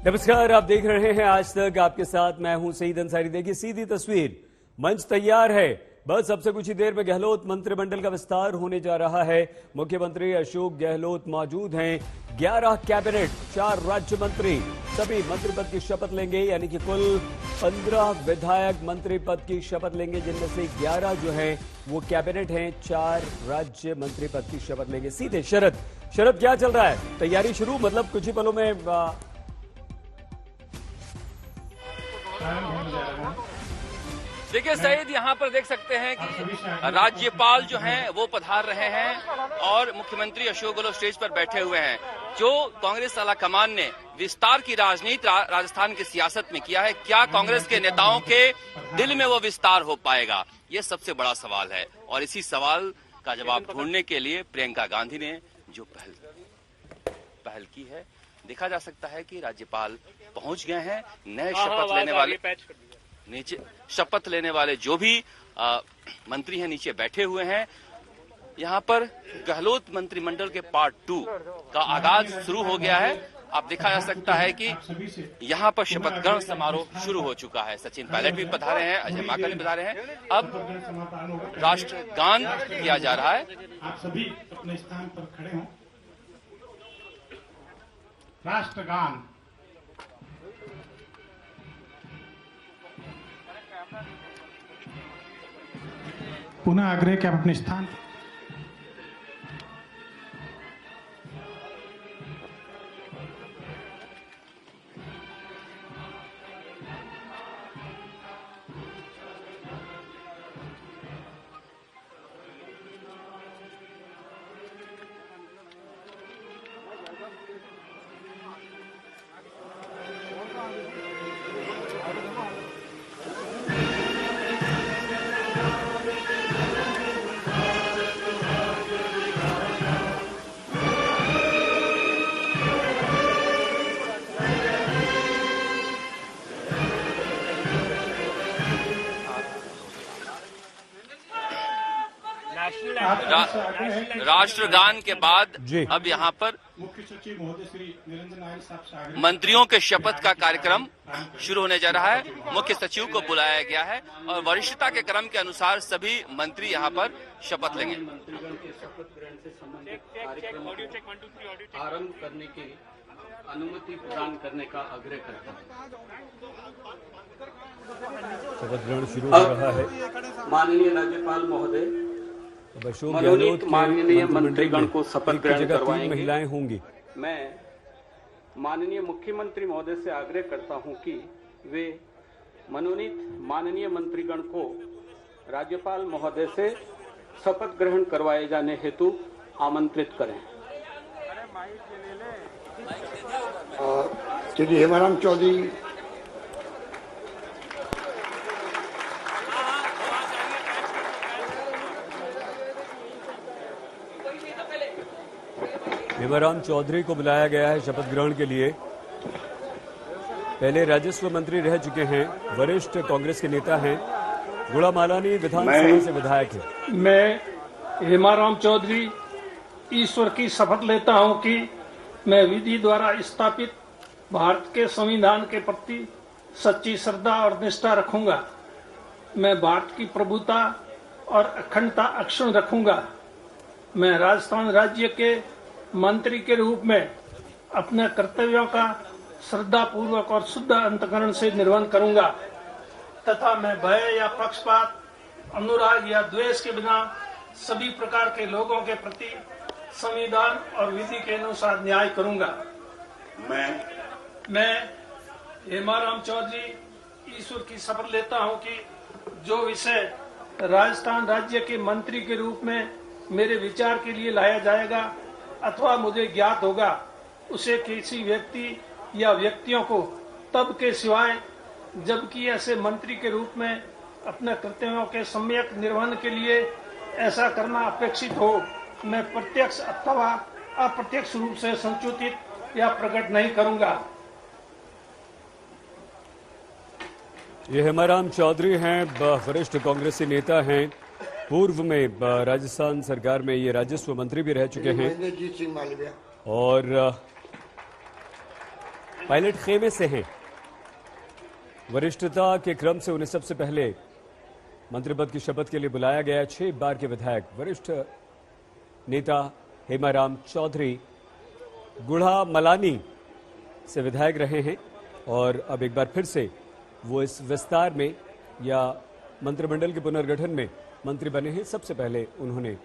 नमस्कार, आप देख रहे हैं आज तक। आपके साथ मैं हूं सईद अंसारी। देखिए सीधी तस्वीर, मंच तैयार है। बस अब से कुछ ही देर में गहलोत मंत्रिमंडल का विस्तार होने जा रहा है। मुख्यमंत्री अशोक गहलोत मौजूद हैं। 11 कैबिनेट, 4 राज्य मंत्री, सभी मंत्री पद की शपथ लेंगे। यानी कि कुल 15 विधायक मंत्री पद की शपथ लेंगे, जिनमें से 11 जो हैं वो कैबिनेट हैं, 4 राज्य मंत्री पद की शपथ लेंगे। सीधे शरद क्या चल रहा है? तैयारी शुरू, मतलब कुछ ही पलों में देखिए सईद, यहाँ पर देख सकते हैं कि राज्यपाल जो हैं वो पधार रहे हैं और मुख्यमंत्री अशोक गहलोत स्टेज पर बैठे हुए हैं। जो कांग्रेस आलाकमान ने विस्तार की राजनीति राजस्थान की सियासत में किया है, क्या कांग्रेस के नेताओं के दिल में वो विस्तार हो पाएगा? ये सबसे बड़ा सवाल है और इसी सवाल का जवाब ढूंढने के लिए प्रियंका गांधी ने जो पहल की है, देखा जा सकता है कि राज्यपाल पहुंच गए हैं। नए शपथ लेने वाले जो भी मंत्री हैं नीचे बैठे हुए हैं। यहाँ पर गहलोत मंत्रिमंडल के पार्ट 2 का आगाज शुरू हो गया है। आप देखा जा सकता है कि यहाँ पर शपथ ग्रहण समारोह शुरू हो चुका है। सचिन पायलट भी पधारे हैं, अजय माकन भी पधारे हैं। अब राष्ट्रगान किया जा रहा है। आप सभी अपने स्थान पर खड़े हों। राष्ट्रगान। पुनः आग्रह कि आप अपने स्थान राष्ट्रगान के बाद अब यहाँ पर मुख्य सचिव महोदय श्री निरंजन नायल साहब मंत्रियों के शपथ का कार्यक्रम शुरू होने जा रहा है। मुख्य सचिव को बुलाया गया है और वरिष्ठता के क्रम के अनुसार सभी मंत्री यहाँ पर शपथ लेंगे। मंत्रीगण के शपथ ग्रहण से संबंधित कार्यक्रम को आरंभ करने की अनुमति प्रदान करने का आग्रह करता हूँ। शपथ ग्रहण शुरू हो रहा है। माननीय राज्यपाल महोदय अशोक गहलोत माननीय मंत्रीगण को शपथ ग्रहण करवाएंगे। महिलाएं होंगी। मैं माननीय मुख्यमंत्री महोदय से आग्रह करता हूं कि वे मनोनीत माननीय मंत्रीगण को राज्यपाल महोदय से शपथ ग्रहण करवाए जाने हेतु आमंत्रित करें। श्री हेमाराम चौधरी हेमाराम चौधरी को बुलाया गया है शपथ ग्रहण के लिए। पहले राजस्व मंत्री रह चुके हैं, वरिष्ठ कांग्रेस के नेता हैं। गुड़ामालानी विधानसभा से विधायक है। मैं हेमाराम चौधरी ईश्वर की शपथ लेता हूं कि मैं विधि द्वारा स्थापित भारत के संविधान के प्रति सच्ची श्रद्धा और निष्ठा रखूंगा। मैं भारत की प्रभुता और अखंडता अक्षुण्ण रखूंगा। मैं राजस्थान राज्य के मंत्री के रूप में अपने कर्तव्यों का श्रद्धा पूर्वक और शुद्ध अंतःकरण से निर्वहन करूंगा तथा मैं भय या पक्षपात, अनुराग या द्वेष के बिना सभी प्रकार के लोगों के प्रति संविधान और विधि के अनुसार न्याय करूंगा। मैं हेमाराम चौधरी ईश्वर की शपथ लेता हूं कि जो विषय राजस्थान राज्य के मंत्री के रूप में मेरे विचार के लिए लाया जाएगा अथवा मुझे ज्ञात होगा, उसे किसी व्यक्ति या व्यक्तियों को तब के सिवाय जबकि ऐसे मंत्री के रूप में अपने कर्तव्यों के सम्यक निर्वहन के लिए ऐसा करना अपेक्षित हो, मैं प्रत्यक्ष अथवा अप्रत्यक्ष रूप से संसूचित या प्रकट नहीं करूंगा। ये हेमाराम चौधरी हैं, वरिष्ठ कांग्रेसी नेता हैं। पूर्व में राजस्थान सरकार में ये राजस्व मंत्री भी रह चुके हैं। और पायलट खेमे से हैं। वरिष्ठता के क्रम से उन्हें सबसे पहले मंत्री पद की शपथ के लिए बुलाया गया। 6 बार के विधायक वरिष्ठ नेता हेमाराम चौधरी गुढ़ा मलानी से विधायक रहे हैं और अब एक बार फिर से वो इस विस्तार में या मंत्रिमंडल के पुनर्गठन में मंत्री बने हैं। सबसे पहले उन्होंने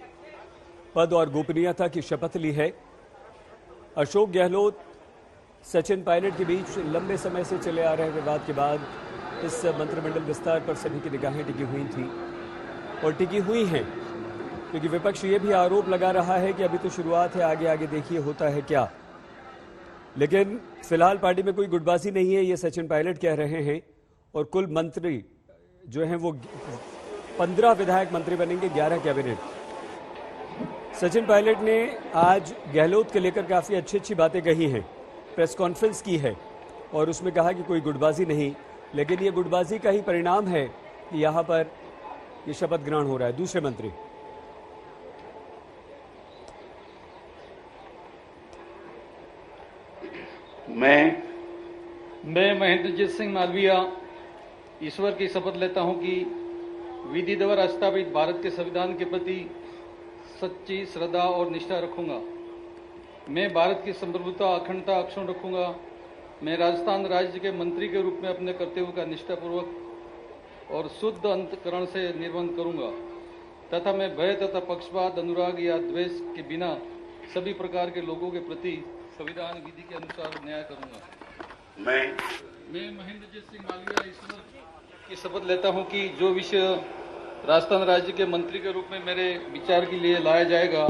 पद और गोपनीयता की शपथ ली है। अशोक गहलोत सचिन पायलट के बीच लंबे समय से चले आ रहे विवाद के बाद इस मंत्रिमंडल विस्तार पर सभी की निगाहें टिकी हुई थी और टिकी हुई हैं, क्योंकि विपक्ष ये भी आरोप लगा रहा है कि अभी तो शुरुआत है, आगे आगे देखिए होता है क्या। लेकिन फिलहाल पार्टी में कोई गुटबाजी नहीं है, ये सचिन पायलट कह रहे हैं। और कुल मंत्री जो हैं वो 15 विधायक मंत्री बनेंगे, 11 कैबिनेट। सचिन पायलट ने आज गहलोत के लेकर काफी अच्छी बातें कही हैं, प्रेस कॉन्फ्रेंस की है और उसमें कहा कि कोई गुटबाजी नहीं, लेकिन ये गुटबाजी का ही परिणाम है कि यहां पर ये शपथ ग्रहण हो रहा है। दूसरे मंत्री मैं महेंद्रजीत सिंह मालविया ईश्वर की शपथ लेता हूं कि विधि द्वारा स्थापित भारत के संविधान के प्रति सच्ची श्रद्धा और निष्ठा रखूंगा। मैं भारत की संप्रभुता, अखंडता अक्षुण्ण रखूंगा। मैं राजस्थान राज्य के मंत्री के रूप में अपने कर्तव्यों का निष्ठापूर्वक और शुद्ध अंतकरण से निर्वहन करूंगा तथा मैं भय तथा पक्षपात, अनुराग या द्वेष के बिना सभी प्रकार के लोगों के प्रति संविधान विधि के अनुसार न्याय करूंगा। मैं महेंद्रजीत सिंह मालविया ईश्वर की शपथ लेता हूं कि जो विषय राजस्थान राज्य के मंत्री के रूप में मेरे विचार के लिए लाया जाएगा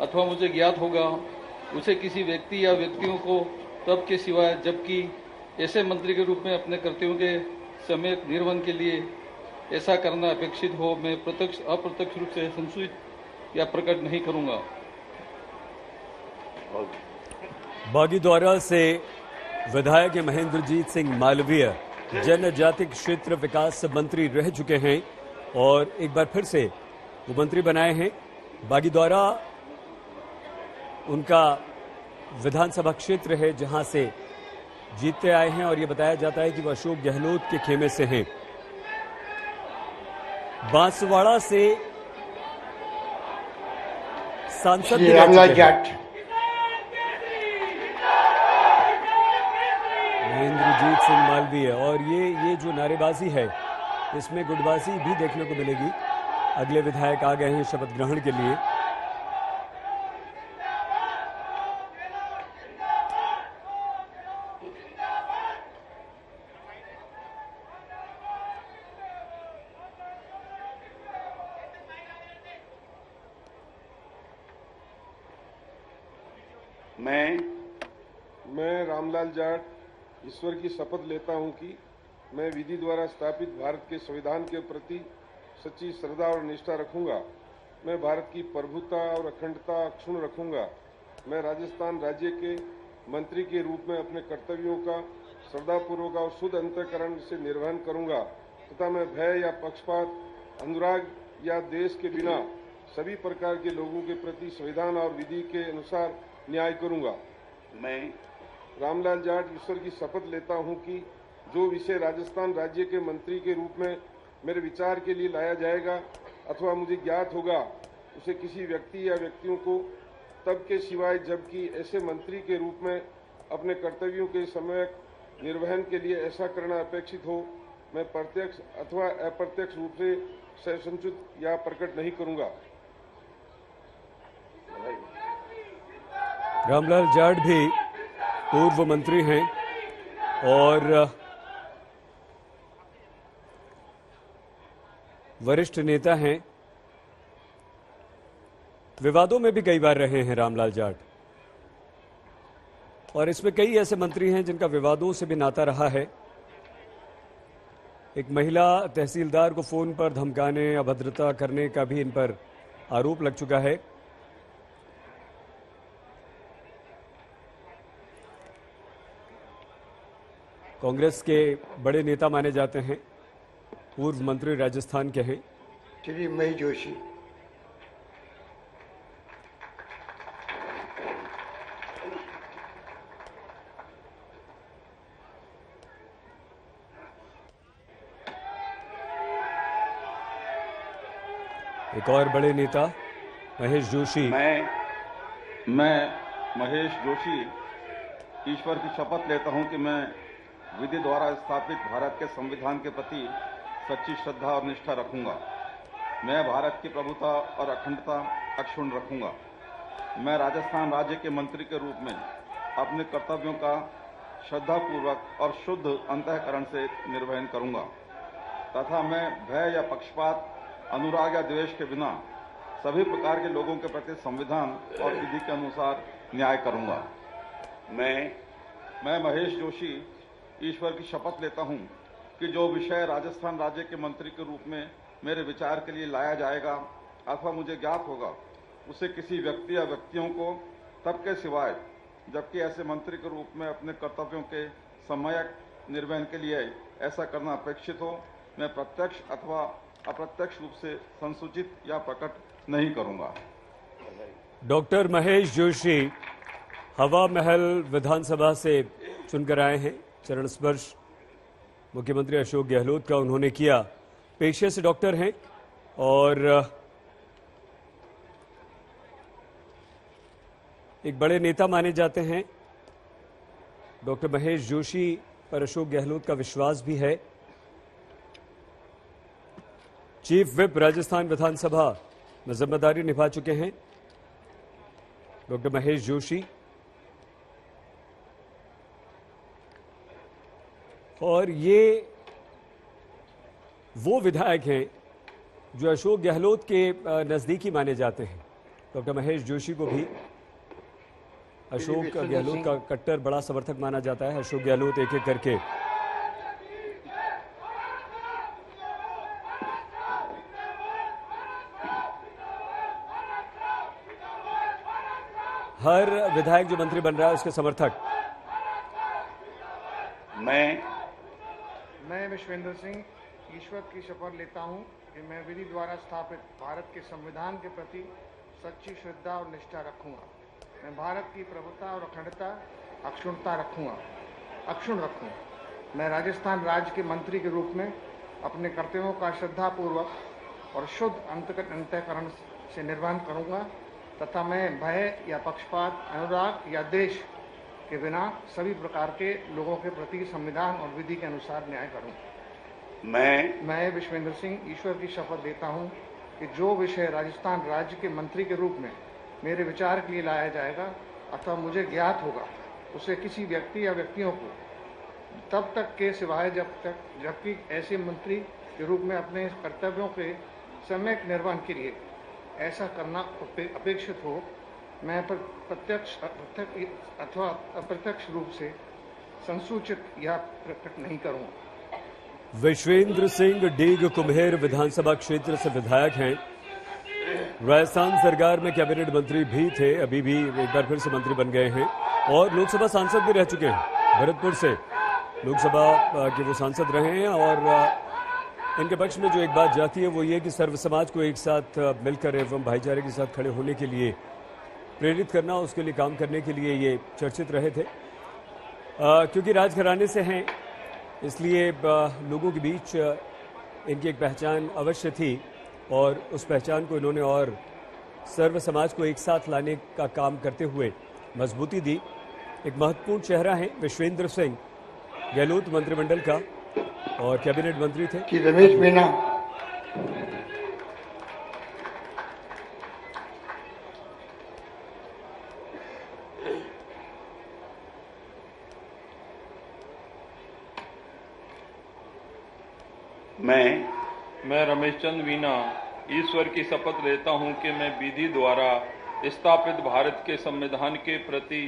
अथवा मुझे ज्ञात होगा, उसे किसी व्यक्ति या व्यक्तियों को तब के सिवाय जबकि ऐसे मंत्री के रूप में अपने कर्तव्यों के समय निर्वहन के लिए ऐसा करना अपेक्षित हो, मैं प्रत्यक्ष अप्रत्यक्ष रूप से संसूचित या प्रकट नहीं करूंगा। बागीदौरा से विधायक महेंद्रजीत सिंह मालवीय जनजाति क्षेत्र विकास मंत्री रह चुके हैं और एक बार फिर से वो मंत्री बनाए हैं। बागीदौरा उनका विधानसभा क्षेत्र है जहां से जीतते आए हैं और ये बताया जाता है कि वो अशोक गहलोत के खेमे से हैं। बांसवाड़ा से सांसद महेंद्रजीत सिंह मालवीय और ये जो नारेबाजी है इसमें गुटबाजी भी देखने को मिलेगी। अगले विधायक आ गए हैं शपथ ग्रहण के लिए। मैं रामलाल जाट ईश्वर की शपथ लेता हूं कि मैं विधि द्वारा स्थापित भारत के संविधान के प्रति सच्ची श्रद्धा और निष्ठा रखूंगा। मैं भारत की प्रभुता और अखंडता अक्षुण्ण रखूंगा। मैं राजस्थान राज्य के मंत्री के रूप में अपने कर्तव्यों का श्रद्धापूर्वक और शुद्ध अंतःकरण से निर्वहन करूंगा तथा मैं भय या पक्षपात, अनुराग या द्वेष के बिना सभी प्रकार के लोगों के प्रति संविधान और विधि के अनुसार न्याय करूंगा। मैं रामलाल जाट ईश्वर की शपथ लेता हूं कि जो विषय राजस्थान राज्य के मंत्री के रूप में मेरे विचार के लिए लाया जाएगा अथवा मुझे ज्ञात होगा, उसे किसी व्यक्ति या व्यक्तियों को तब के सिवाय जबकि ऐसे मंत्री के रूप में अपने कर्तव्यों के समय निर्वहन के लिए ऐसा करना अपेक्षित हो, मैं प्रत्यक्ष अथवा अप्रत्यक्ष रूप से संसूचित या प्रकट नहीं करूंगा। रामलाल जाट भी पूर्व मंत्री हैं और वरिष्ठ नेता हैं। विवादों में भी कई बार रहे हैं रामलाल जाट और इसमें कई ऐसे मंत्री हैं जिनका विवादों से भी नाता रहा है। एक महिला तहसीलदार को फोन पर धमकाने, अभद्रता करने का भी इन पर आरोप लग चुका है। कांग्रेस के बड़े नेता माने जाते हैं, पूर्व मंत्री राजस्थान के हैं श्री मई जोशी। एक और बड़े नेता महेश जोशी। मैं महेश जोशी ईश्वर की शपथ लेता हूं कि मैं विधि द्वारा स्थापित भारत के संविधान के प्रति सच्ची श्रद्धा और निष्ठा रखूंगा। मैं भारत की प्रभुता और अखंडता अक्षुण्ण रखूंगा। मैं राजस्थान राज्य के मंत्री के रूप में अपने कर्तव्यों का श्रद्धापूर्वक और शुद्ध अंतःकरण से निर्वहन करूंगा तथा मैं भय या पक्षपात, अनुराग या द्वेष के बिना सभी प्रकार के लोगों के प्रति संविधान और विधि के अनुसार न्याय करूंगा। मैं महेश जोशी ईश्वर की शपथ लेता हूं कि जो विषय राजस्थान राज्य के मंत्री के रूप में मेरे विचार के लिए लाया जाएगा अथवा मुझे ज्ञात होगा, उसे किसी व्यक्ति या व्यक्तियों को तब के सिवाय जबकि ऐसे मंत्री के रूप में अपने कर्तव्यों के सम्यक निर्वहन के लिए ऐसा करना अपेक्षित हो, मैं प्रत्यक्ष अथवा अप्रत्यक्ष रूप से संसूचित या प्रकट नहीं करूंगा। डॉक्टर महेश जोशी हवा महल विधानसभा से चुनकर आए हैं। चरण स्पर्श मुख्यमंत्री अशोक गहलोत का उन्होंने किया। पेशे से डॉक्टर हैं और एक बड़े नेता माने जाते हैं। डॉक्टर महेश जोशी पर अशोक गहलोत का विश्वास भी है। चीफ विप राजस्थान विधानसभा में जिम्मेदारी निभा चुके हैं डॉक्टर महेश जोशी और ये वो विधायक हैं जो अशोक गहलोत के नजदीकी माने जाते हैं। डॉक्टर महेश जोशी को भी अशोक गहलोत का कट्टर बड़ा समर्थक माना जाता है। अशोक गहलोत एक एक करके हर विधायक जो मंत्री बन रहा है उसके समर्थक। मैं विश्वेंद्र सिंह ईश्वर की शपथ लेता हूं कि मैं विधि द्वारा स्थापित भारत के संविधान के प्रति सच्ची श्रद्धा और निष्ठा रखूंगा। मैं भारत की प्रभुता और अखंडता अक्षुण्णता अक्षुण्ण रखूंगा। मैं राजस्थान राज्य के मंत्री के रूप में अपने कर्तव्यों का श्रद्धापूर्वक और शुद्ध अंतःकरण से निर्वहन करूंगा तथा मैं भय या पक्षपात, अनुराग या द्वेष के बिना सभी प्रकार के लोगों के प्रति संविधान और विधि के अनुसार न्याय करूंगा। मैं विश्वेंद्र सिंह ईश्वर की शपथ लेता हूं कि जो विषय राजस्थान राज्य के मंत्री के रूप में मेरे विचार के लिए लाया जाएगा अथवा मुझे ज्ञात होगा, उसे किसी व्यक्ति या व्यक्तियों को तब तक के सिवाय जबकि ऐसे मंत्री के रूप में अपने कर्तव्यों के सम्यक निर्वहन के लिए ऐसा करना अपेक्षित हो, मैं प्रत्यक्ष अथवा अप्रत्यक्ष रूप से संसूचित या प्रकट नहीं करूंगा। विश्वेंद्र सिंह डीग कुम्हेर विधानसभा क्षेत्र से विधायक हैं। राजस्थान सरकार में कैबिनेट मंत्री भी थे, अभी भी एक बार फिर से मंत्री बन गए हैं और लोकसभा सांसद भी रह चुके हैं। भरतपुर से लोकसभा के वो सांसद रहे हैं और इनके पक्ष में जो एक बात जाती है वो ये कि सर्व समाज को एक साथ मिलकर एवं भाईचारे के साथ खड़े होने के लिए प्रेरित करना, उसके लिए काम करने के लिए ये चर्चित रहे थे। क्योंकि राजघराने से हैं इसलिए लोगों के बीच इनकी एक पहचान अवश्य थी और उस पहचान को इन्होंने और सर्व समाज को एक साथ लाने का काम करते हुए मजबूती दी। एक महत्वपूर्ण चेहरा है विश्वेंद्र सिंह गहलोत मंत्रिमंडल का और कैबिनेट मंत्री थे। कि रमेश मीना मैं रमेश चंद मीना ईश्वर की शपथ लेता हूं कि मैं विधि द्वारा स्थापित भारत के संविधान के प्रति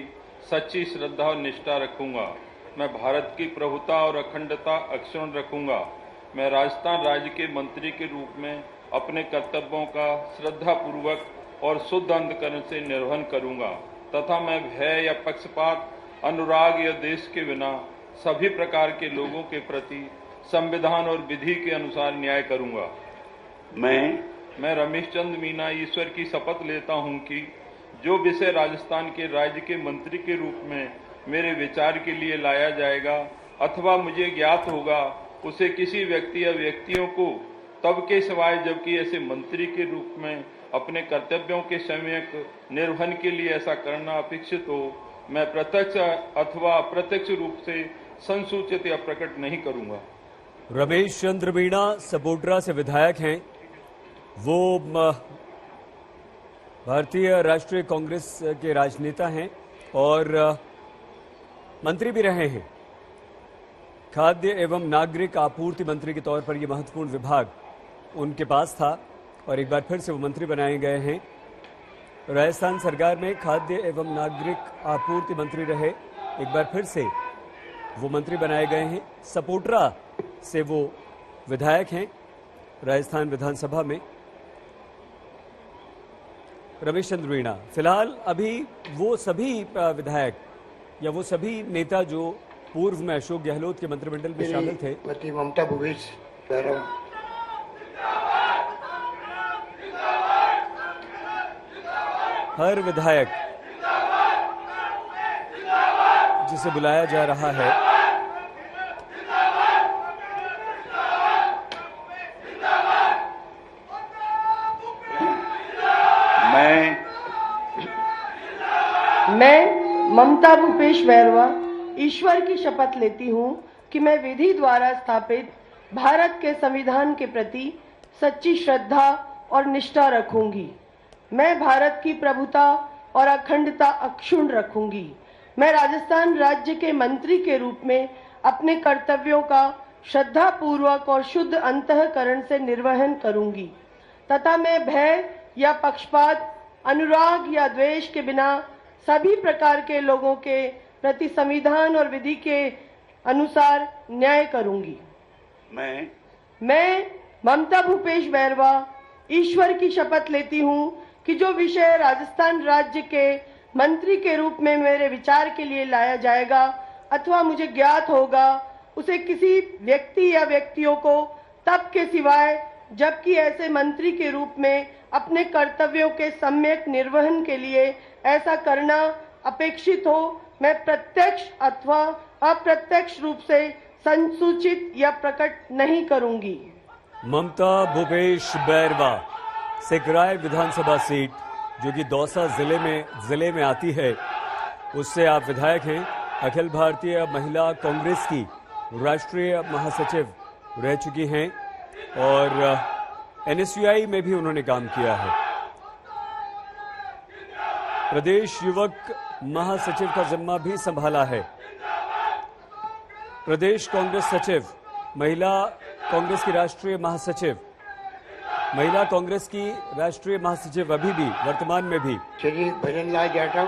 सच्ची श्रद्धा और निष्ठा रखूंगा। मैं भारत की प्रभुता और अखंडता अक्षुण्ण रखूंगा। मैं राजस्थान राज्य के मंत्री के रूप में अपने कर्तव्यों का श्रद्धापूर्वक और शुद्ध अंतःकरण से निर्वहन करूंगा तथा मैं भय या पक्षपात, अनुराग या द्वेष के बिना सभी प्रकार के लोगों के प्रति संविधान और विधि के अनुसार न्याय करूंगा। मैं रमेश चंद मीना ईश्वर की शपथ लेता हूं कि जो विषय राजस्थान के राज्य के मंत्री के रूप में मेरे विचार के लिए लाया जाएगा अथवा मुझे ज्ञात होगा, उसे किसी व्यक्ति या व्यक्तियों को तब के सिवाय जबकि ऐसे मंत्री के रूप में अपने कर्तव्यों के सम्यक निर्वहन के लिए ऐसा करना अपेक्षित हो, मैं प्रत्यक्ष अथवा अप्रत्यक्ष रूप से संसूचित या प्रकट नहीं करूंगा। रमेश चंद्र मीणा सपोटरा से विधायक हैं। वो भारतीय राष्ट्रीय कांग्रेस के राजनेता हैं और मंत्री भी रहे हैं। खाद्य एवं नागरिक आपूर्ति मंत्री के तौर पर यह महत्वपूर्ण विभाग उनके पास था और एक बार फिर से वो मंत्री बनाए गए हैं। राजस्थान सरकार में खाद्य एवं नागरिक आपूर्ति मंत्री रहे, एक बार फिर से वो मंत्री बनाए गए हैं। सपोटरा से वो विधायक हैं राजस्थान विधानसभा में। रमेश चंद्र मीणा फिलहाल अभी वो सभी विधायक या वो सभी नेता जो पूर्व में अशोक गहलोत के मंत्रिमंडल में शामिल थे, ममता भूपेश हर विधायक जिसे बुलाया जा रहा है मैं ममता भूपेश बैरवा ईश्वर की शपथ लेती हूँ कि मैं विधि द्वारा स्थापित भारत के संविधान के प्रति सच्ची श्रद्धा और निष्ठा रखूंगी। मैं भारत की प्रभुता और अखंडता अक्षुण्ण रखूंगी। मैं राजस्थान राज्य के मंत्री के रूप में अपने कर्तव्यों का श्रद्धा पूर्वक और शुद्ध अंतःकरण से निर्वहन करूंगी तथा मैं भय या पक्षपात, अनुराग या द्वेष के बिना सभी प्रकार के लोगों के प्रति संविधान और विधि के अनुसार न्याय करूंगी। मैं ममता भूपेश बैरवा ईश्वर की शपथ लेती हूँ कि जो विषय राजस्थान राज्य के मंत्री के रूप में मेरे विचार के लिए लाया जाएगा अथवा मुझे ज्ञात होगा, उसे किसी व्यक्ति या व्यक्तियों को तब के सिवाय जबकि ऐसे मंत्री के रूप में अपने कर्तव्यों के सम्यक निर्वहन के लिए ऐसा करना अपेक्षित हो, मैं प्रत्यक्ष अथवा अप्रत्यक्ष रूप से संसूचित या प्रकट नहीं करूंगी। ममता भूपेश बैरवा सिकराय विधानसभा सीट जो कि दौसा जिले में आती है, उससे आप विधायक हैं। अखिल भारतीय महिला कांग्रेस की राष्ट्रीय महासचिव रह चुकी हैं और एनएसयूआई में भी उन्होंने काम किया है। प्रदेश युवक महासचिव का जिम्मा भी संभाला है। प्रदेश कांग्रेस सचिव, महिला कांग्रेस की राष्ट्रीय महासचिव, महिला कांग्रेस की राष्ट्रीय महासचिव अभी भी वर्तमान में भी श्री भजनलाल जाटव,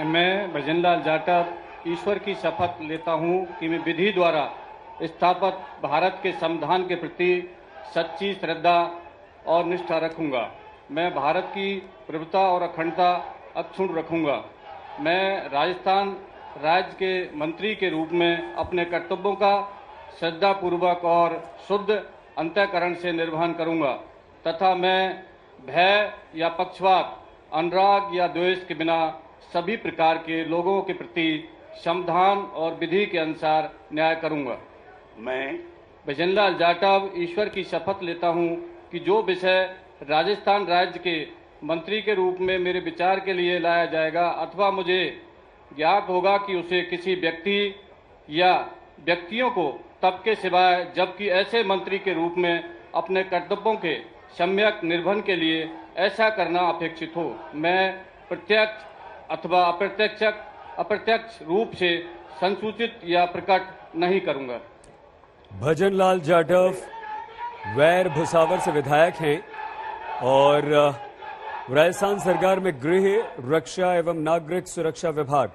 मैं भजनलाल जाटव ईश्वर की शपथ लेता हूं कि मैं विधि द्वारा स्थापित भारत के संविधान के प्रति सच्ची श्रद्धा और निष्ठा रखूंगा। मैं भारत की प्रभुता और अखंडता अक्षुण्ण रखूंगा। मैं राजस्थान राज्य के मंत्री के रूप में अपने कर्तव्यों का श्रद्धापूर्वक और शुद्ध अंतःकरण से निर्वहन करूंगा तथा मैं भय या पक्षपात, अनुराग या द्वेष के बिना सभी प्रकार के लोगों के प्रति संविधान और विधि के अनुसार न्याय करूंगा। मैं भजनलाल जाटव ईश्वर की शपथ लेता हूं कि जो विषय राजस्थान राज्य के मंत्री के रूप में मेरे विचार के लिए लाया जाएगा अथवा मुझे ज्ञात होगा कि उसे किसी व्यक्ति या व्यक्तियों को तब के सिवाय जबकि ऐसे मंत्री के रूप में अपने कर्तव्यों के सम्यक निर्वहन के लिए ऐसा करना अपेक्षित हो, मैं प्रत्यक्ष अथवा अप्रत्यक्ष रूप से संसूचित या प्रकट नहीं करूंगा। भजनलाल जाटव वैर भुसावर से विधायक हैं और राजस्थान सरकार में गृह, रक्षा एवं नागरिक सुरक्षा विभाग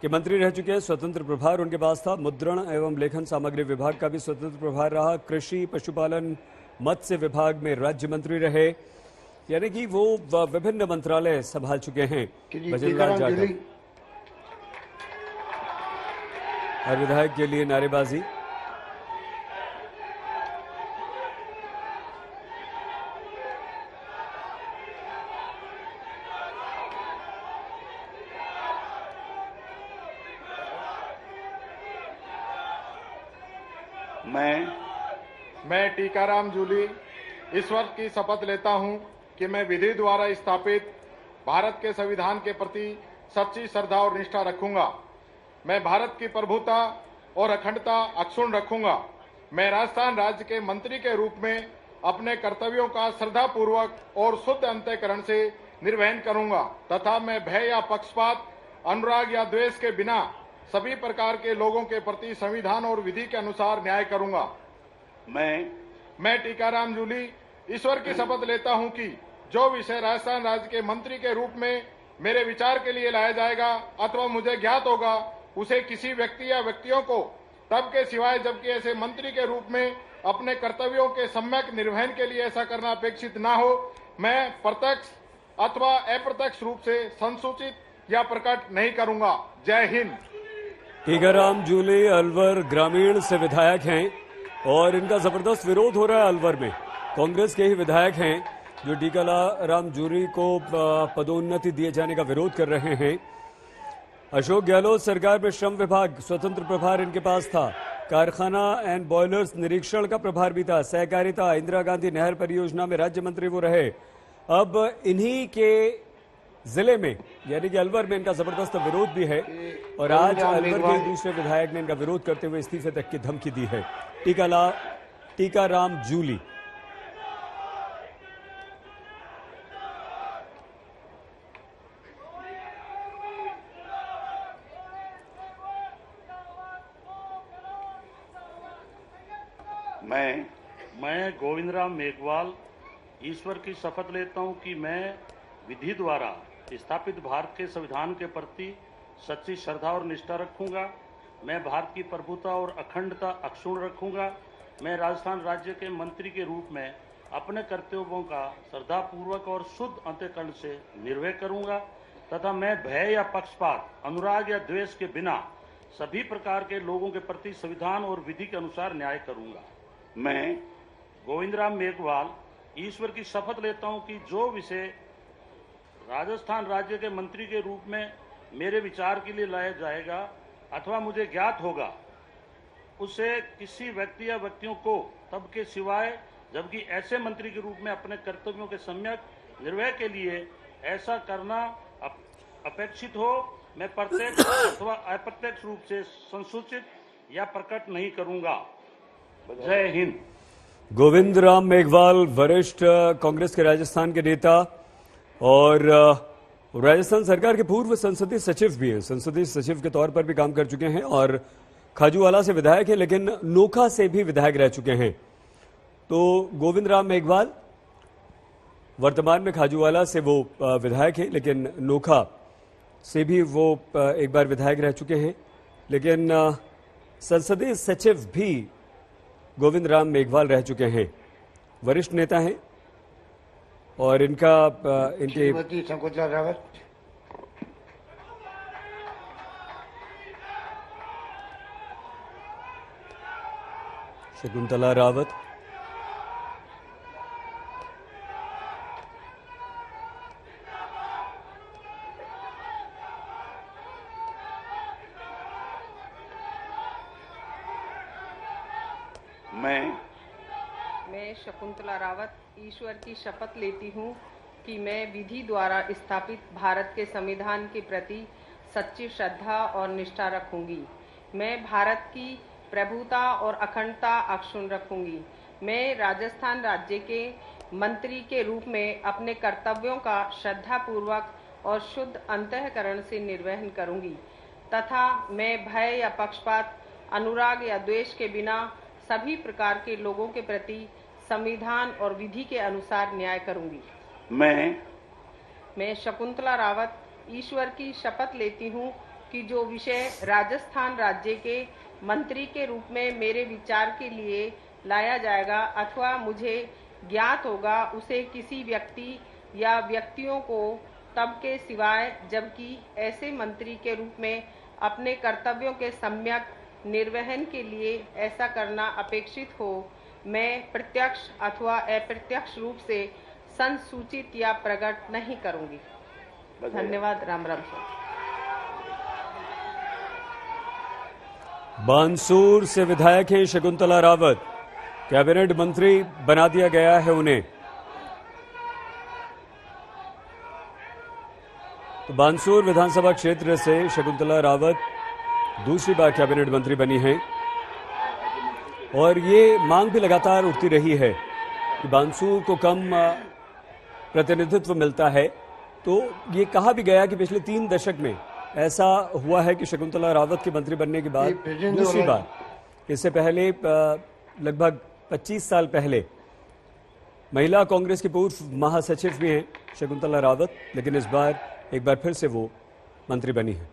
के मंत्री रह चुके हैं। स्वतंत्र प्रभार उनके पास था। मुद्रण एवं लेखन सामग्री विभाग का भी स्वतंत्र प्रभार रहा। कृषि, पशुपालन, मत्स्य विभाग में राज्य मंत्री रहे, यानी कि वो विभिन्न मंत्रालय संभाल चुके हैं भजनलाल जाटव। हर विधायक के लिए नारेबाजी। मैं टीकाराम जूली ईश्वर की शपथ लेता हूं कि मैं विधि द्वारा स्थापित भारत के संविधान के प्रति सच्ची श्रद्धा और निष्ठा रखूंगा। मैं भारत की प्रभुता और अखंडता अक्षुण्ण रखूंगा। मैं राजस्थान राज्य के मंत्री के रूप में अपने कर्तव्यों का श्रद्धापूर्वक और शुद्ध अंतःकरण से निर्वहन करूंगा तथा मैं भय या पक्षपात, अनुराग या द्वेष के बिना सभी प्रकार के लोगों के प्रति संविधान और विधि के अनुसार न्याय करूंगा। मैं टीकाराम जूली ईश्वर की शपथ लेता हूं कि जो विषय राजस्थान राज्य के मंत्री के रूप में मेरे विचार के लिए लाया जाएगा अथवा मुझे ज्ञात होगा, उसे किसी व्यक्ति या व्यक्तियों को तब के सिवाय जबकि ऐसे मंत्री के रूप में अपने कर्तव्यों के सम्यक निर्वहन के लिए ऐसा करना अपेक्षित न हो, मैं प्रत्यक्ष अथवा अप्रत्यक्ष रूप से संसूचित या प्रकट नहीं करूंगा। जय हिंद। टीकाराम जूली अलवर ग्रामीण से विधायक हैं और इनका जबरदस्त विरोध हो रहा है। अलवर में कांग्रेस के ही विधायक हैं जो टीकाराम जूली को पदोन्नति दिए जाने का विरोध कर रहे हैं। अशोक गहलोत सरकार में श्रम विभाग स्वतंत्र प्रभार इनके पास था। कारखाना एंड बॉयलर्स निरीक्षण का प्रभार भी था। सहकारिता, इंदिरा गांधी नहर परियोजना में राज्य मंत्री वो रहे। अब इन्हीं के जिले में यानी कि अलवर में इनका जबरदस्त विरोध भी है और आज अलवर के दूसरे विधायक ने इनका विरोध करते हुए इस्तीफे तक की धमकी दी है। टीकाराम जूली। मैं गोविंदराम मेघवाल ईश्वर की शपथ लेता हूं कि मैं विधि द्वारा स्थापित भारत के संविधान के प्रति सच्ची श्रद्धा और निष्ठा रखूंगा। मैं भारत की प्रभुता और अखंडता अक्षुण्ण रखूंगा। मैं राजस्थान राज्य के मंत्री के रूप में अपने कर्तव्यों का श्रद्धापूर्वक और शुद्ध अंतःकरण से निर्वहन करूंगा तथा मैं भय या पक्षपात, अनुराग या द्वेष के बिना सभी प्रकार के लोगों के प्रति संविधान और विधि के अनुसार न्याय करूंगा। मैं गोविंदराम मेघवाल ईश्वर की शपथ लेता हूं कि जो विषय राजस्थान राज्य के मंत्री के रूप में मेरे विचार के लिए लाया जाएगा अथवा मुझे ज्ञात होगा, उसे किसी व्यक्ति या व्यक्तियों को तब के सिवाय जबकि ऐसे मंत्री के रूप में अपने कर्तव्यों के सम्यक निर्वहन के लिए ऐसा करना अपेक्षित हो, मैं प्रत्यक्ष अथवा अप्रत्यक्ष रूप से संसूचित या प्रकट नहीं करूंगा। जय हिंद। गोविंदराम मेघवाल वरिष्ठ कांग्रेस के राजस्थान के नेता और राजस्थान सरकार के पूर्व संसदीय सचिव भी हैं। संसदीय सचिव के तौर पर भी काम कर चुके हैं और खाजूवाला से विधायक हैं, लेकिन नोखा से भी विधायक रह चुके हैं। तो गोविंदराम मेघवाल वर्तमान में खाजूवाला से वो विधायक हैं, लेकिन नोखा से भी वो एक बार विधायक रह चुके हैं। लेकिन संसदीय सचिव भी गोविंदराम मेघवाल रह चुके हैं। वरिष्ठ नेता हैं और इनके शकुंतला रावत। शकुंतला रावत। मैं शकुंतला रावत ईश्वर की शपथ लेती हूँ कि मैं विधि द्वारा स्थापित भारत के संविधान के प्रति सच्ची श्रद्धा और निष्ठा रखूंगी। मैं भारत की प्रभुता और अखंडता अक्षुण्ण रखूंगी। मैं राजस्थान राज्य के मंत्री के रूप में अपने कर्तव्यों का श्रद्धापूर्वक और शुद्ध अंतःकरण से निर्वहन करूंगी तथा मैं भय या पक्षपात, अनुराग या द्वेष के बिना सभी प्रकार के लोगों के प्रति संविधान और विधि के अनुसार न्याय करूंगी। मैं शकुंतला रावत ईश्वर की शपथ लेती हूँ कि जो विषय राजस्थान राज्य के मंत्री के रूप में मेरे विचार के लिए लाया जाएगा अथवा मुझे ज्ञात होगा, उसे किसी व्यक्ति या व्यक्तियों को तब के सिवाय जबकि ऐसे मंत्री के रूप में अपने कर्तव्यों के सम्यक निर्वहन के लिए ऐसा करना अपेक्षित हो, मैं प्रत्यक्ष अथवा अप्रत्यक्ष रूप से संसूचित या प्रकट नहीं करूंगी। धन्यवाद। राम राम। बानसूर से विधायक हैं शकुंतला रावत, कैबिनेट मंत्री बना दिया गया है उन्हें। तो बानसूर विधानसभा क्षेत्र से शकुंतला रावत दूसरी बार कैबिनेट मंत्री बनी हैं और ये मांग भी लगातार उठती रही है कि बानसूर को कम प्रतिनिधित्व मिलता है। तो ये कहा भी गया कि पिछले 3 दशक में ऐसा हुआ है कि शकुंतला रावत के मंत्री बनने के बाद दूसरी बार, इससे पहले लगभग 25 साल पहले महिला कांग्रेस की पूर्व महासचिव भी हैं शकुंतला रावत, लेकिन इस बार एक बार फिर से वो मंत्री बनी है।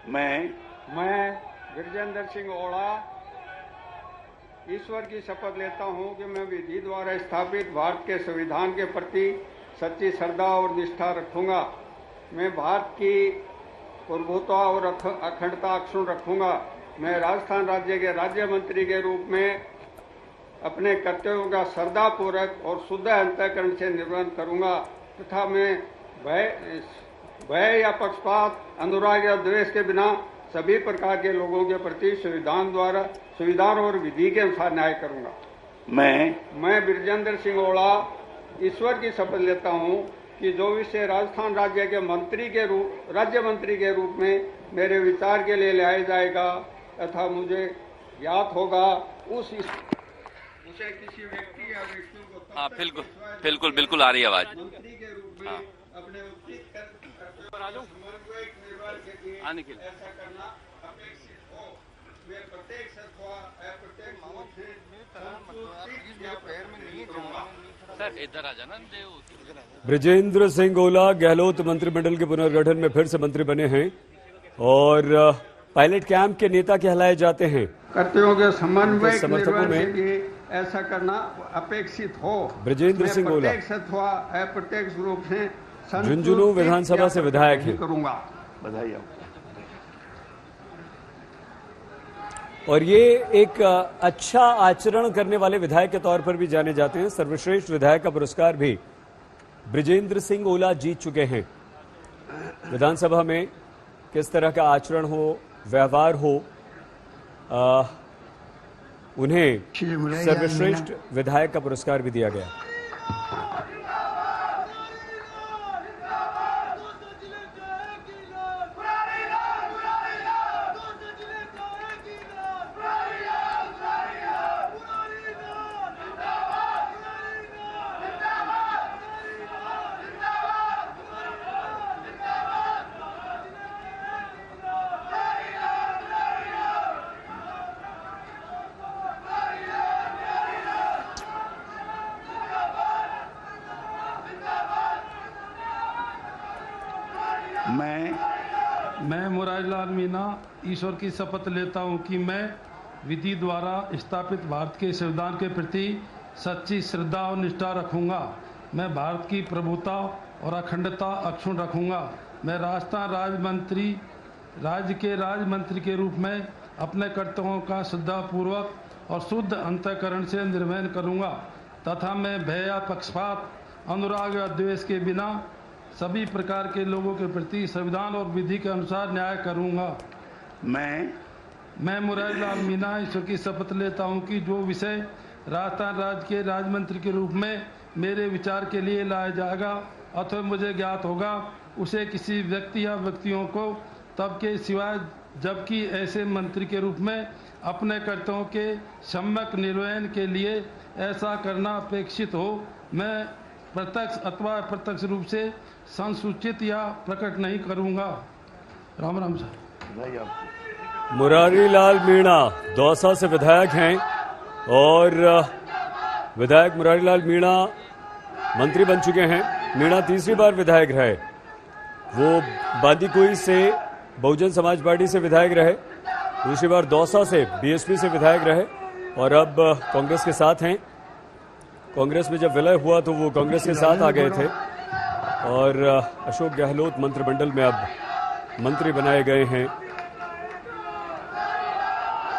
मैं गिरजेंद्र सिंह ओड़ा ईश्वर की शपथ लेता हूं कि मैं विधि द्वारा स्थापित भारत के संविधान के प्रति सच्ची श्रद्धा और निष्ठा रखूंगा। मैं भारत की प्रभुता और अखंडता अक्षुण्ण रखूंगा। मैं राजस्थान राज्य के राज्य मंत्री के रूप में अपने कर्तव्यों का श्रद्धापूर्वक और शुद्ध अंतःकरण से निर्वहन करूंगा तथा मैं भय या पक्षपात, अनुराग या द्वेष के बिना सभी प्रकार के लोगों के प्रति संविधान और विधि के अनुसार न्याय करूंगा। मैं बिरजेंद्र सिंह ओड़ा ईश्वर की शपथ लेता हूं कि जो विषय राजस्थान राज्य के राज्य मंत्री के रूप में मेरे विचार के लिए लाया जाएगा तथा मुझे ज्ञात होगा उसे किसी व्यक्ति या व्यक्तियों को हाँ बिल्कुल आ रही है आवाज। मंत्री के रूप में अपने आने के लिए ऐसा करना अपेक्षित हो। मैं प्रत्येक सत्वा अप्रत्येक सर इधर आ जाना। ब्रिजेंद्र सिंह ओला गहलोत मंत्रिमंडल के पुनर्गठन में फिर से मंत्री बने हैं और पायलट कैंप के नेता कहलाए जाते हैं। कर्तव्यों के समन्वय समर्थकों में ऐसा करना अपेक्षित हो। ब्रिजेंद्र सिंह ओला अथवा अप्रत्यक्ष रूप से झुंझुनू विधानसभा से विधायक हैं। करूंगा। बधाई आपको। और ये एक अच्छा आचरण करने वाले विधायक के तौर पर भी जाने जाते हैं। सर्वश्रेष्ठ विधायक का पुरस्कार भी ब्रिजेंद्र सिंह ओला जीत चुके हैं। विधानसभा में किस तरह का आचरण हो, व्यवहार हो, उन्हें सर्वश्रेष्ठ विधायक का पुरस्कार भी दिया गया। मैं मुरारीलाल मीणा ईश्वर की शपथ लेता हूं कि मैं विधि द्वारा स्थापित भारत के संविधान के प्रति सच्ची श्रद्धा और निष्ठा रखूंगा। मैं भारत की प्रभुता और अखंडता अक्षुण्ण रखूंगा। मैं राजस्थान राज्य के मंत्री के रूप में अपने कर्तव्यों का श्रद्धापूर्वक और शुद्ध अंतःकरण से निर्वहन करूंगा तथा मैं भय या पक्षपात, अनुराग या द्वेष के बिना सभी प्रकार के लोगों के प्रति संविधान और विधि के अनुसार न्याय करूंगा। मैं मुरारीलाल मीणा ईश्वर की शपथ लेता हूं कि जो विषय राजस्थान राज्य के राज्य मंत्री के रूप में मेरे विचार के लिए लाया जाएगा अथवा मुझे ज्ञात होगा उसे किसी व्यक्ति या व्यक्तियों को तब के सिवाय जबकि ऐसे मंत्री के रूप में अपने कर्तव्यों के सम्यक निर्वहन के लिए ऐसा करना अपेक्षित हो। मैं प्रत्यक्ष अथवा अप्रत्यक्ष रूप से संसूचित या प्रकट नहीं करूंगा। राम राम सर। मुरारीलाल मीणा दौसा से विधायक हैं और विधायक मुरारीलाल मीणा मंत्री बन चुके हैं। मीणा तीसरी बार विधायक रहे। वो बांदीकुई से बहुजन समाज पार्टी से विधायक रहे, दूसरी बार दौसा से बीएसपी से विधायक रहे और अब कांग्रेस के साथ हैं। कांग्रेस में जब विलय हुआ तो वो कांग्रेस के साथ आ गए थे और अशोक गहलोत मंत्रिमंडल में अब मंत्री बनाए गए हैं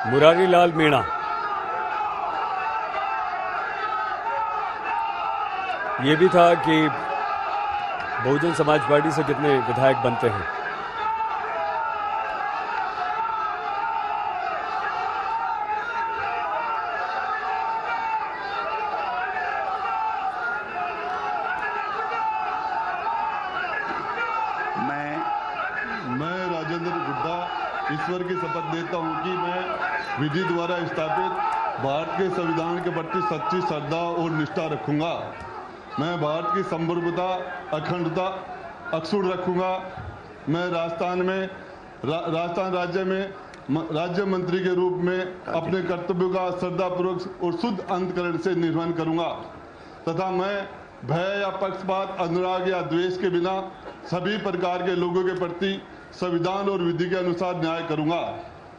मुरारीलाल मीणा। ये भी था कि बहुजन समाज पार्टी से कितने विधायक बनते हैं? मैं राजेंद्र गुड्डा ईश्वर की शपथ लेता हूं कि मैं विधि द्वारा स्थापित भारत के संविधान के प्रति सच्ची श्रद्धा और निष्ठा रखूंगा। मैं भारत की संप्रभुता अखंडता अक्षुण्ण रखूंगा। मैं राजस्थान राज्य में राज्य मंत्री के रूप में अपने कर्तव्यों का श्रद्धापूर्वक और शुद्ध अंतःकरण से निर्वहन करूंगा तथा मैं भय या पक्षपात, अनुराग या द्वेष के बिना सभी प्रकार के लोगों के प्रति संविधान और विधि के अनुसार न्याय करूंगा।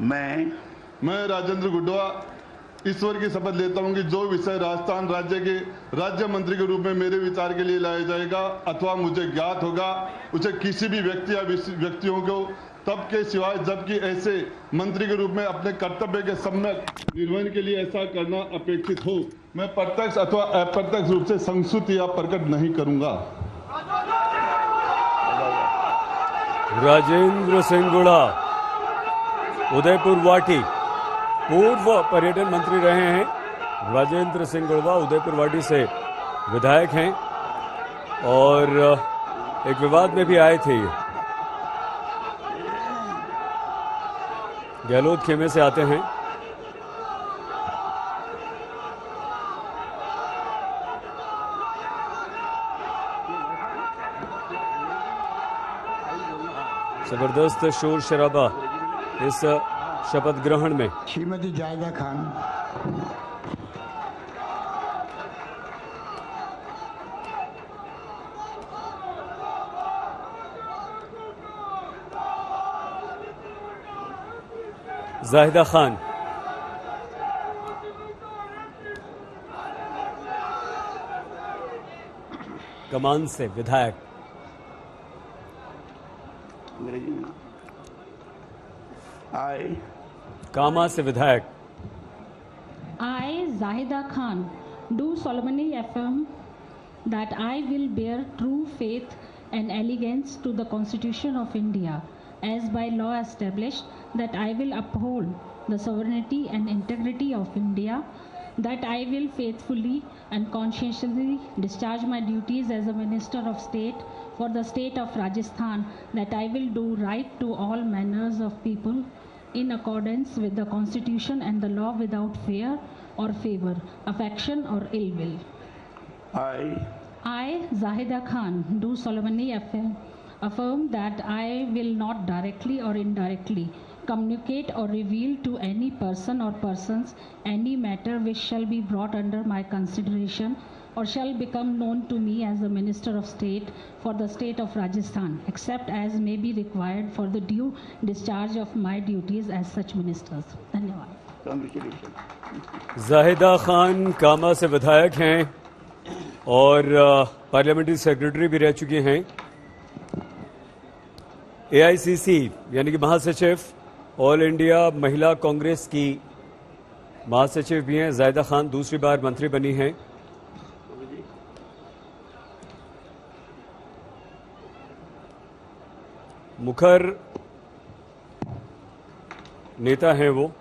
मैं राजेंद्र गुड्डा ईश्वर की शपथ लेता हूं कि जो विषय राजस्थान राज्य के राज्य मंत्री के रूप में मेरे विचार के लिए लाया जाएगा अथवा मुझे ज्ञात होगा, उसे किसी भी व्यक्ति या व्यक्तियों को तब के सिवाय जबकि ऐसे मंत्री के रूप में अपने कर्तव्य के सम्यक निर्वहन के लिए ऐसा करना अपेक्षित हो, मैं प्रत्यक्ष अथवा अप्रत्यक्ष रूप से संस्तुति या प्रकट नहीं करूंगा। राजेंद्र सिंह गुड़ा, उदयपुर वाटी, पूर्व पर्यटन मंत्री रहे हैं। राजेंद्र सिंह गुड़वा उदयपुर वाटी से विधायक हैं और एक विवाद में भी आए थे। गहलोत खेमे से आते हैं। जबरदस्त शोर शराबा इस शपथ ग्रहण में। श्रीमती जायदा खान। जाहिदा खान। कमान से विधायक। कामा से विधायक। I, Zahida Khan, do solemnly affirm that I will bear true faith and allegiance to the Constitution of India, as by law established, that I will uphold the sovereignty and integrity of India, that I will faithfully and conscientiously discharge my duties as a Minister of State for the state of Rajasthan, that I will do right to all manners of people in accordance with the Constitution and the law without fear or favor, affection or ill will. I, Zahida Khan, do solemnly affirm that I will not directly or indirectly communicate or reveal to any person or persons any matter which shall be brought under my consideration or shall become known to me as the Minister of State for the state of Rajasthan, except as may be required for the due discharge of my duties as such ministers. धन्यवाद। जाहिदा खान कामा से विधायक हैं और parliamentary secretary भी रह चुकी हैं। AICC यानी कि महासचिव, ऑल इंडिया महिला कांग्रेस की महासचिव भी हैं। जाहिदा खान दूसरी बार मंत्री बनी हैं। मुखर नेता हैं वो।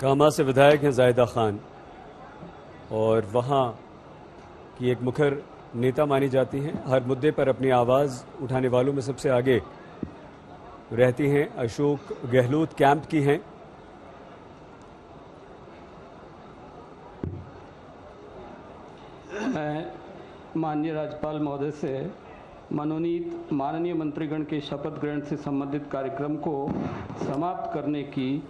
कामा से विधायक हैं जाहिदा खान और वहां की एक मुखर नेता मानी जाती हैं। हर मुद्दे पर अपनी आवाज उठाने वालों में सबसे आगे रहती हैं। अशोक गहलोत कैंप की हैं। मैं माननीय राज्यपाल महोदय से मनोनीत माननीय मंत्रीगण के शपथ ग्रहण से संबंधित कार्यक्रम को समाप्त करने की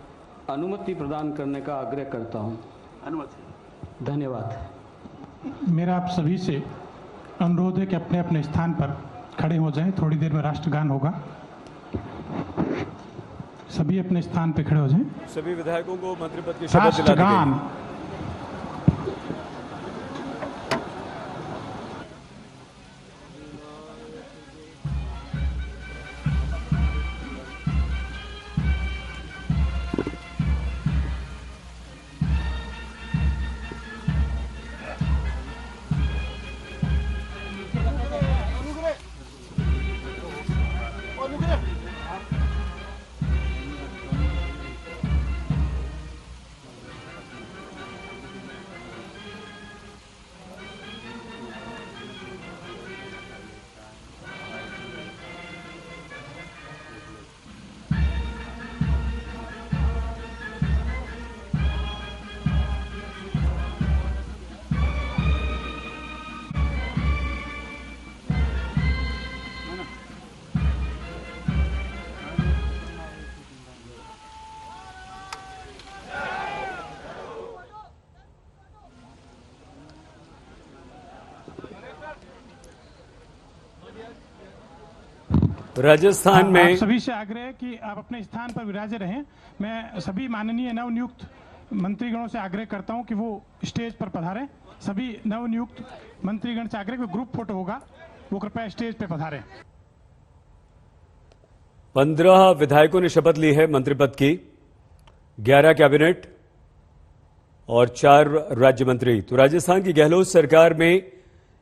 अनुमति प्रदान करने का आग्रह करता हूं। अनुमति। धन्यवाद। मेरा आप सभी से अनुरोध है कि अपने अपने स्थान पर खड़े हो जाएं। थोड़ी देर में राष्ट्रगान होगा। सभी अपने स्थान पर खड़े हो जाएं। सभी विधायकों को मंत्री पद की शपथ दिलानी है। राष्ट्रगान। राजस्थान में आप सभी से आग्रह है कि आप अपने स्थान पर विराजे रहें। मैं सभी माननीय नवनियुक्त मंत्रीगणों से आग्रह करता हूं कि वो स्टेज पर पधारें। सभी नवनियुक्त मंत्रीगण से आग्रह, ग्रुप फोटो होगा, वो कृपया स्टेज पर पधारें। 15 विधायकों ने शपथ ली है मंत्री पद की, 11 कैबिनेट और 4 राज्य मंत्री। तो राजस्थान की गहलोत सरकार में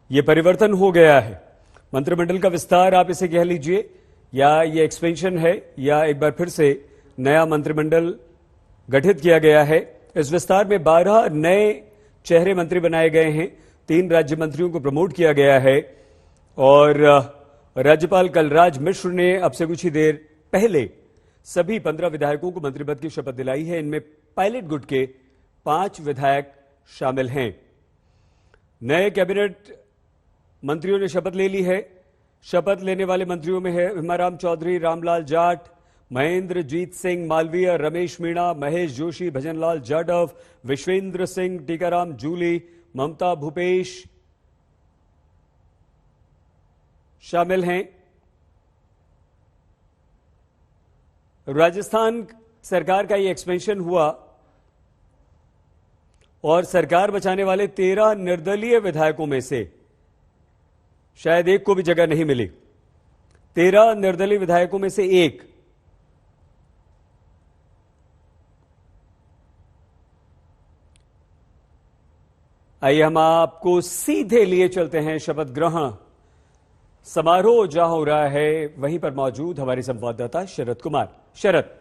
यह परिवर्तन हो गया है। मंत्रिमंडल का विस्तार आप इसे कह लीजिए, या ये एक्सपेंशन है, या एक बार फिर से नया मंत्रिमंडल गठित किया गया है। इस विस्तार में 12 नए चेहरे मंत्री बनाए गए हैं, 3 राज्य मंत्रियों को प्रमोट किया गया है और राज्यपाल कलराज मिश्र ने अब से कुछ ही देर पहले सभी 15 विधायकों को मंत्रिपद की शपथ दिलाई है। इनमें पायलट गुट के 5 विधायक शामिल हैं। नए कैबिनेट मंत्रियों ने शपथ ले ली है। शपथ लेने वाले मंत्रियों में है हिमाराम चौधरी, रामलाल जाट, महेंद्रजीत सिंह मालवीय, रमेश मीणा, महेश जोशी, भजनलाल जाटव, विश्वेंद्र सिंह, टीकाराम जूली, ममता भूपेश शामिल हैं। राजस्थान सरकार का ये एक्सपेंशन हुआ और सरकार बचाने वाले 13 निर्दलीय विधायकों में से शायद एक को भी जगह नहीं मिली। 13 निर्दलीय विधायकों में से एक आइए हम आपको सीधे लिए चलते हैं शपथ ग्रहण समारोह जहां हो रहा है वहीं पर मौजूद हमारे संवाददाता शरद कुमार। शरद,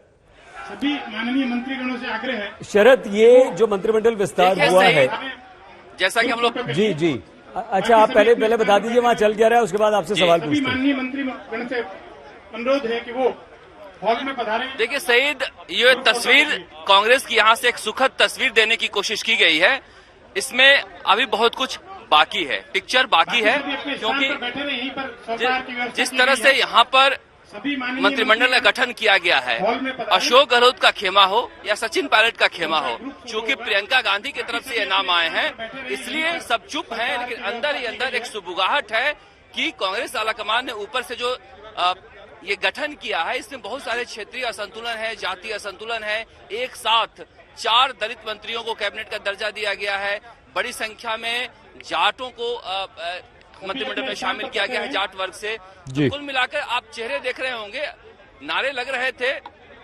सभी माननीय मंत्रीगणों से आग्रह है। शरद, ये जो मंत्रिमंडल विस्तार हुआ है, जैसा कि हम लोग जी अच्छा, आप पहले बता दीजिए वहां चल क्या रहा है, उसके बाद आपसे सवाल पूछते हैं। माननीय मंत्रीगण से अनुरोध है कि वो हॉल में पधारें। देखिए सईद, ये तस्वीर कांग्रेस की यहाँ से एक सुखद तस्वीर देने की कोशिश की गई है। इसमें अभी बहुत कुछ बाकी है, पिक्चर बाकी है, क्योंकि जिस तरह से यहाँ पर मंत्रिमंडल का गठन किया गया है, अशोक गहलोत का खेमा हो या सचिन पायलट का खेमा हो, चूंकि प्रियंका गांधी की तरफ से ये नाम आए हैं इसलिए सब चुप हैं, लेकिन अंदर ही अंदर एक सुबुगाहट है कि कांग्रेस आलाकमान ने ऊपर से जो ये गठन किया है इसमें बहुत सारे क्षेत्रीय असंतुलन है, जातीय असंतुलन है। एक साथ 4 दलित मंत्रियों को कैबिनेट का दर्जा दिया गया है, बड़ी संख्या में जाटों को मंत्रिमंडल में शामिल किया गया है, जाट वर्ग से। तो कुल मिलाकर आप चेहरे देख रहे होंगे, नारे लग रहे थे,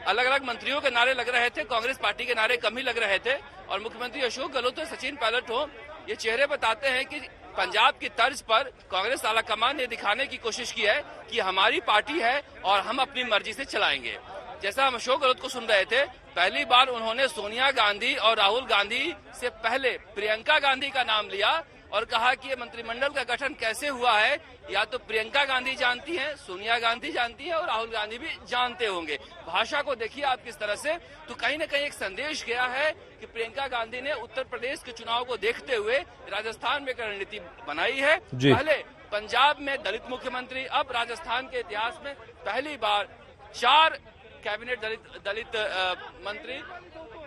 अलग अलग मंत्रियों के नारे लग रहे थे, कांग्रेस पार्टी के नारे कम ही लग रहे थे। और मुख्यमंत्री अशोक गहलोत हो, सचिन पायलट हो, ये चेहरे बताते हैं कि पंजाब की तर्ज पर कांग्रेस आलाकमान ने दिखाने की कोशिश की है कि हमारी पार्टी है और हम अपनी मर्जी से चलाएंगे। जैसा हम अशोक गहलोत को सुन रहे थे, पहली बार उन्होंने सोनिया गांधी और राहुल गांधी से पहले प्रियंका गांधी का नाम लिया और कहा कि ये मंत्रिमंडल का गठन कैसे हुआ है या तो प्रियंका गांधी जानती हैं, सोनिया गांधी जानती है और राहुल गांधी भी जानते होंगे। भाषा को देखिए आप किस तरह से, तो कहीं न कहीं एक संदेश गया है कि प्रियंका गांधी ने उत्तर प्रदेश के चुनाव को देखते हुए राजस्थान में एक रणनीति बनाई है। पहले पंजाब में दलित मुख्यमंत्री, अब राजस्थान के इतिहास में पहली बार 4 कैबिनेट दलित मंत्री।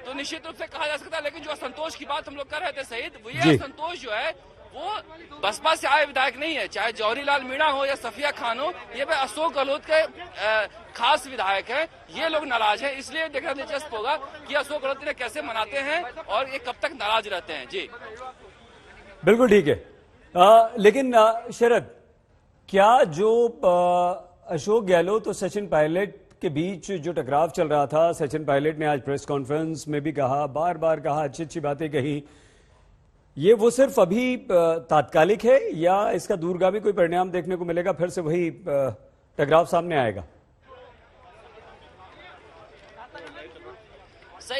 तो निश्चित रूप से कहा जा सकता है, लेकिन जो असंतोष की बात हम लोग कर रहे थे शहीद, वो ये असंतोष जो है वो बसपा से आए विधायक नहीं है, चाहे जौहरीलाल मीणा हो या सफिया खान हो, ये अशोक गहलोत के खास विधायक हैं। ये लोग नाराज हैं, इसलिए देखना दिलचस्प होगा कि अशोक गहलोत ने कैसे मनाते हैं और ये कब तक नाराज रहते हैं। जी बिल्कुल ठीक है। लेकिन शरद, क्या जो अशोक गहलोत और सचिन पायलट के बीच जो टकराव चल रहा था, सचिन पायलट ने आज प्रेस कॉन्फ्रेंस में भी कहा, बार बार कहा, अच्छी अच्छी बातें कही, ये वो सिर्फ अभी तात्कालिक है या इसका दूरगामी कोई परिणाम देखने को मिलेगा, फिर से वही टकराव सामने आएगा?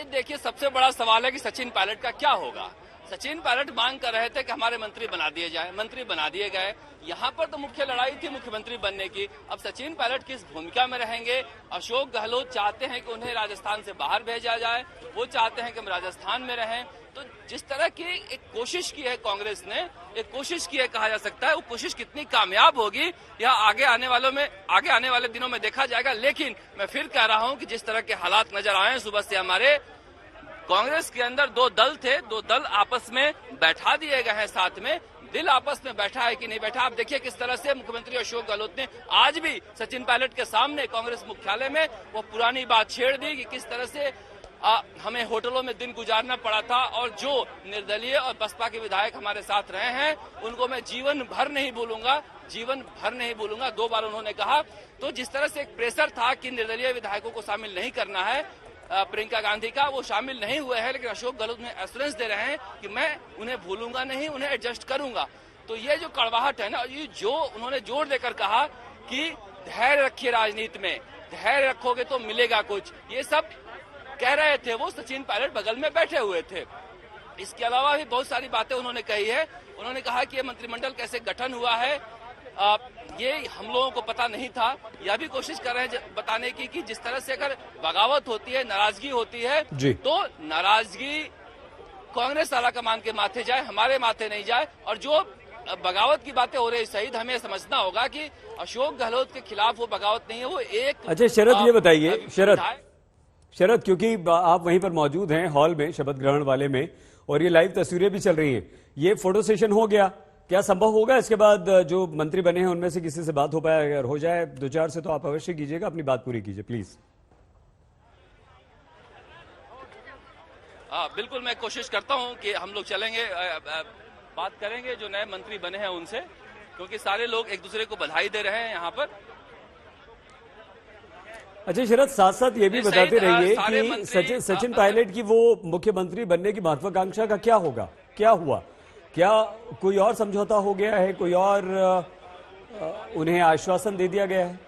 शहीद देखिए, सबसे बड़ा सवाल है कि सचिन पायलट का क्या होगा। सचिन पायलट मांग कर रहे थे कि हमारे मंत्री बना दिए जाए, मंत्री बना दिए गए। यहाँ पर तो मुख्य लड़ाई थी मुख्यमंत्री बनने की। अब सचिन पायलट किस भूमिका में रहेंगे? अशोक गहलोत चाहते हैं कि उन्हें राजस्थान से बाहर भेजा जाए, वो चाहते हैं कि हम राजस्थान में रहें। तो जिस तरह की एक कोशिश की है कांग्रेस ने, एक कोशिश की है कहा जा सकता है, वो कोशिश कितनी कामयाब होगी यह आगे आने वाले दिनों में देखा जाएगा। लेकिन मैं फिर कह रहा हूं कि जिस तरह के हालात नजर आए हैं सुबह से, हमारे कांग्रेस के अंदर दो दल थे, दो दल आपस में बैठा दिए गए हैं साथ में। दिल आपस में बैठा है कि नहीं बैठा, आप देखिए किस तरह से मुख्यमंत्री अशोक गहलोत ने आज भी सचिन पायलट के सामने कांग्रेस मुख्यालय में वो पुरानी बात छेड़ दी कि किस तरह से हमें होटलों में दिन गुजारना पड़ा था, और जो निर्दलीय और बसपा के विधायक हमारे साथ रहे हैं उनको मैं जीवन भर नहीं भूलूंगा, जीवन भर नहीं भूलूंगा, 2 बार उन्होंने कहा। तो जिस तरह से एक प्रेशर था कि निर्दलीय विधायकों को शामिल नहीं करना है प्रियंका गांधी का, वो शामिल नहीं हुए हैं, लेकिन अशोक गहलोत ने एश्योरेंस दे रहे हैं कि मैं उन्हें भूलूंगा नहीं, उन्हें एडजस्ट करूंगा। तो ये जो कड़वाहट है ना, ये जो उन्होंने जोर देकर कहा कि धैर्य रखिए, राजनीति में धैर्य रखोगे तो मिलेगा कुछ, ये सब कह रहे थे वो सचिन पायलट बगल में बैठे हुए थे। इसके अलावा भी बहुत सारी बातें उन्होंने कही है। उन्होंने कहा कि ये मंत्रिमंडल कैसे गठन हुआ है ये हम लोगों को पता नहीं था। यह भी कोशिश कर रहे हैं बताने की कि जिस तरह से अगर बगावत होती है, नाराजगी होती है, तो नाराजगी कांग्रेस आलाकमान के माथे जाए, हमारे माथे नहीं जाए। और जो बगावत की बातें हो रही शहीद, हमें समझना होगा कि अशोक गहलोत के खिलाफ वो बगावत नहीं है, वो एक। अच्छा शरद, ये बताइए शरद, क्योंकि आप वहीं पर मौजूद हैं हॉल में, शपथ ग्रहण वाले में, और ये लाइव तस्वीरें भी चल रही हैं, ये फोटो सेशन हो गया, क्या संभव होगा इसके बाद जो मंत्री बने हैं उनमें से किसी से बात हो पाए? अगर हो जाए 2-4 से तो आप अवश्य कीजिएगा, अपनी बात पूरी कीजिए प्लीज। बिल्कुल, मैं कोशिश करता हूं कि हम लोग चलेंगे, बात करेंगे जो नए मंत्री बने हैं उनसे, क्योंकि सारे लोग एक दूसरे को बधाई दे रहे हैं यहाँ पर। अच्छा शरद, साथ साथ ये भी बताते रहिए कि सचिन पायलट की वो मुख्यमंत्री बनने की महत्वाकांक्षा का क्या होगा, क्या हुआ, क्या कोई और समझौता हो गया है, कोई और उन्हें आश्वासन दे दिया गया है?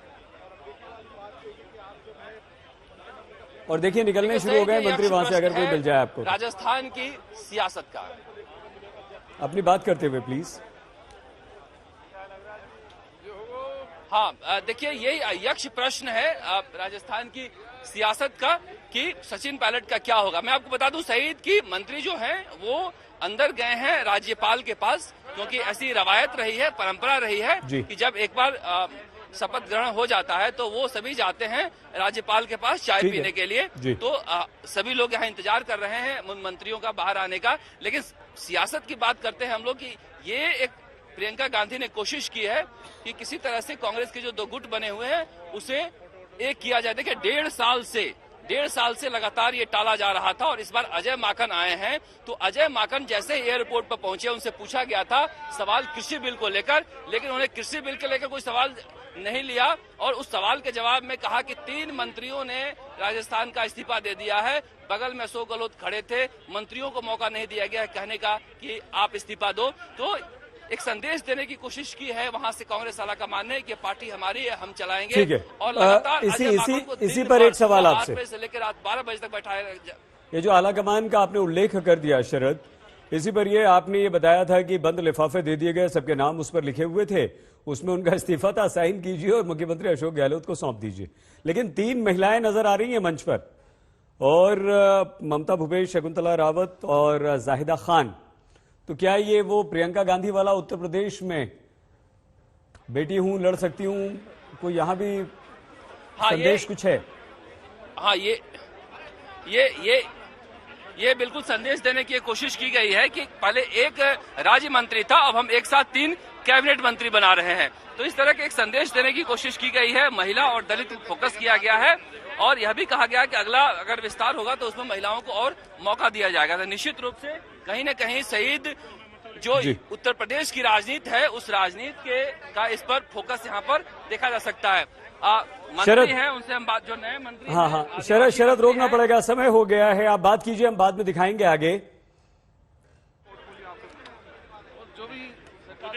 और देखिए निकलने शुरू हो गए मंत्री वहां से, अगर कोई मिल जाए आपको। राजस्थान की सियासत का अपनी बात करते हुए प्लीज। हाँ, देखिए यही यक्ष प्रश्न है राजस्थान की सियासत का कि सचिन पायलट का क्या होगा। मैं आपको बता दूं शहीद की मंत्री जो हैं वो अंदर गए हैं राज्यपाल के पास, क्योंकि ऐसी रवायत रही है, परंपरा रही है कि जब एक बार शपथ ग्रहण हो जाता है तो वो सभी जाते हैं राज्यपाल के पास चाय पीने के लिए। तो सभी लोग यहाँ इंतजार कर रहे हैं मंत्रियों का बाहर आने का। लेकिन सियासत की बात करते हैं हम लोग कि ये एक प्रियंका गांधी ने कोशिश की है कि किसी तरह से कांग्रेस के जो 2 गुट बने हुए हैं उसे एक किया जाए। देखिए 1.5 साल से लगातार ये टाला जा रहा था, और इस बार अजय माकन आए हैं। तो अजय माकन जैसे ही एयरपोर्ट पर पहुंचे, उनसे पूछा गया था सवाल कृषि बिल को लेकर, लेकिन उन्होंने कृषि बिल के लेकर कोई सवाल नहीं लिया, और उस सवाल के जवाब में कहा कि 3 मंत्रियों ने राजस्थान का इस्तीफा दे दिया है। बगल में अशोक गहलोत खड़े थे, मंत्रियों को मौका नहीं दिया गया है कहने का कि आप इस्तीफा दो। तो एक संदेश देने की कोशिश की है वहां से कांग्रेस आला कमान ने कि पार्टी हमारी है, हम चलाएंगे। ठीक है, और लगातार इसी पर एक सवाल आपसे, 8 बजे से लेकर रात 12 बजे तक बैठाया। ये जो आला कमान का आपने उल्लेख कर दिया शरद, इसी पर ये आपने ये बताया था कि बंद लिफाफे दे दिए गए, सबके नाम उस पर लिखे हुए थे, उसमें उनका इस्तीफा था, साइन कीजिए और मुख्यमंत्री अशोक गहलोत को सौंप दीजिए। लेकिन 3 महिलाएं नजर आ रही हैं मंच पर, और ममता भूपेश, शकुंतला रावत और जाहिदा खान। तो क्या ये वो प्रियंका गांधी वाला उत्तर प्रदेश में बेटी हूं लड़ सकती हूं, कोई यहां भी संदेश कुछ है? हाँ, ये बिल्कुल संदेश देने की कोशिश की गई है कि पहले एक राज्य मंत्री था, अब हम एक साथ 3 कैबिनेट मंत्री बना रहे हैं। तो इस तरह के एक संदेश देने की कोशिश की गई है, महिला और दलित फोकस किया गया है, और यह भी कहा गया कि अगला अगर विस्तार होगा तो उसमें महिलाओं को और मौका दिया जाएगा। तो निश्चित रूप से कहीं न कहीं शहीद जो उत्तर प्रदेश की राजनीति है, उस राजनीति का इस पर फोकस यहाँ पर देखा जा सकता है। मंत्री हैं उनसे हम बात, जो नए मंत्री, हाँ, शरद रोकना पड़ेगा, समय हो गया है, आप बात कीजिए, हम बाद में दिखाएंगे आगे।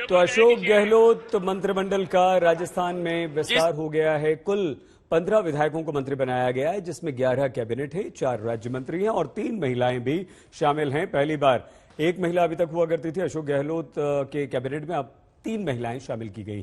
तो अशोक गहलोत मंत्रिमंडल का राजस्थान में विस्तार हो गया है, कुल 15 विधायकों को मंत्री बनाया गया है, जिसमें 11 कैबिनेट है, 4 राज्य मंत्री हैं और 3 महिलाएं भी शामिल हैं। पहली बार एक महिला अभी तक हुआ करती थी। अशोक गहलोत के कैबिनेट में अब 3 महिलाएं शामिल की गई।